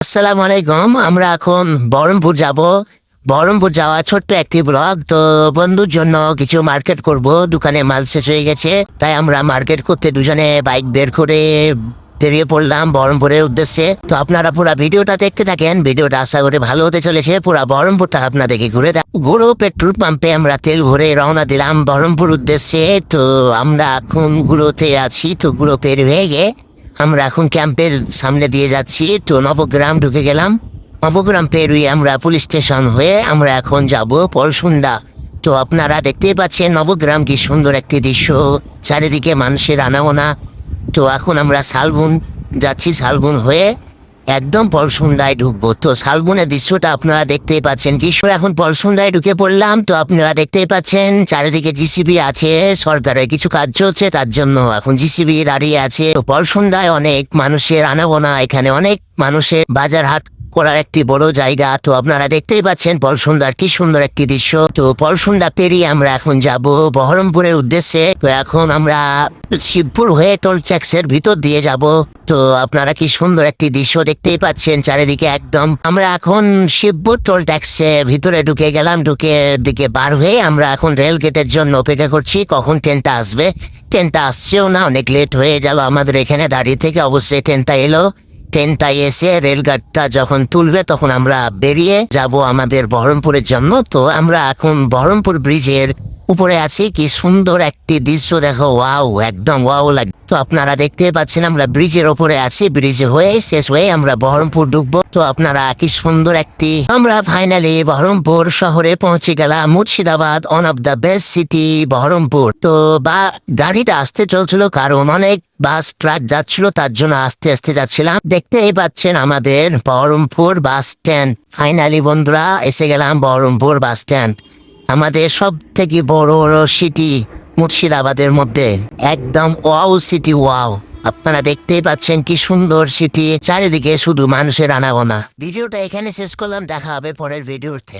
আসসালামু আলাইকুম। আমরা এখন বহরমপুর যাব। বহরমপুর যাওয়া ছোট্ট একটি ব্লগ। তো বন্ধুর জন্য কিছু মার্কেট করব, দোকানে মাল শেষ হয়ে গেছে, তাই আমরা মার্কেট করতে দুজনে বাইক বের করে বেরিয়ে পড়লাম বহরমপুরের উদ্দেশ্যে। তো আপনারা পুরো ভিডিওটা দেখতে থাকেন, ভিডিওটা আশা করে ভালো হতে চলেছে। পুরো বহরমপুরটা আপনাদেরকে ঘুরে পেট্রোল পাম্পে আমরা তেল ভরে রওনা দিলাম বহরমপুর উদ্দেশ্যে। তো আমরা এখন গুলোতে আছি, তো গুলো পের হয়ে গিয়ে আমরা এখন ক্যাম্পের সামনে দিয়ে যাচ্ছি। তো নবগ্রাম ঢুকে গেলাম। নবগ্রাম পেরুই আমরা পুলিশ স্টেশন হয়ে আমরা এখন যাব পলসুন্ডা। তো আপনারা দেখতেই পাচ্ছেন নবগ্রাম কি সুন্দর একটি দৃশ্য, চারিদিকে মানুষের আনাগোনা। তো এখন আমরা শালবন যাচ্ছি, শালবন হয়ে একদম পলসুন্ডায় ঢুকবো। তো শালবনের দৃশ্যটা আপনারা দেখতেই পাচ্ছেন। কিশোর এখন পলসুন্ডায় ঢুকে পড়লাম। তো আপনারা দেখতেই পাচ্ছেন চারিদিকে জিসিবি আছে, সরকারের কিছু কাজ চলছে, তার জন্য এখন জিসিবি দাঁড়িয়ে আছে। তো পলসুন্ডায় অনেক মানুষের আনাগোনা, এখানে অনেক মানুষের বাজার হাট করার একটি বড় জায়গা। তো আপনারা দেখতেই পাচ্ছেন পলসুন্ডার কি সুন্দর একটি দৃশ্য। তো পলসুন্ডা পেরিয়ে আমরা এখন যাব বহরমপুরের উদ্দেশ্যে। তো এখন আমরা শিবপুর হয়ে টোল ট্যাক্সের ভিতর দিয়ে যাব। তো আপনারা কি সুন্দর একটি দৃশ্য দেখতেই পাচ্ছেন চারিদিকে একদম। আমরা এখন শিবপুর টোল ট্যাক্সে ভিতরে ঢুকে গেলাম। ঢুকে দিকে বার হয়ে আমরা এখন রেল গেটের জন্য অপেক্ষা করছি, কখন ট্রেনটা আসবে। ট্রেনটা আসছেও না, অনেক লেট হয়ে গেল আমাদের এখানে দাঁড়িয়ে থেকে। অবশ্যই ট্রেনটা এলো। ট্রেনটায় এসে রেলগাড়িটা যখন তুলবে তখন আমরা বেরিয়ে যাব আমাদের বহরমপুরের জন্য। তো আমরা এখন বহরমপুর ব্রিজের উপরে আছি। কি সুন্দর একটি দৃশ্য দেখো, ওয়াও, একদম ওয়াও লাগে। তো আপনারা দেখতে পাচ্ছেন আমরা ব্রিজের ওপরে আছি। ব্রিজে হয়ে শেষ হয়ে আমরা বহরমপুর ঢুকবো। তো আপনারা কি সুন্দর একটি, আমরা ফাইনালি বহরমপুর শহরে পৌঁছে গেলাম। Murshidabad, one of the best city Baharampur. তো গাড়িটা আসতে চলছিল, কারণ অনেক বাস ট্রাক যাচ্ছিল, তার জন্য আস্তে আস্তে যাচ্ছিলাম। দেখতেই পাচ্ছেন আমাদের বহরমপুর বাস স্ট্যান্ড। ফাইনালি বন্ধুরা এসে গেলাম বহরমপুর বাস স্ট্যান্ড, আমাদের সব থেকে বড় সিটি মুর্শিদাবাদের মধ্যে। একদম ওয়াও সিটি, ওয়াও। আপনারা দেখতেই পাচ্ছেন কি সুন্দর সিটি, চারিদিকে শুধু মানুষের আনাগোনা। ভিডিওটা এখানে শেষ করলাম, দেখা হবে পরের ভিডিওতে।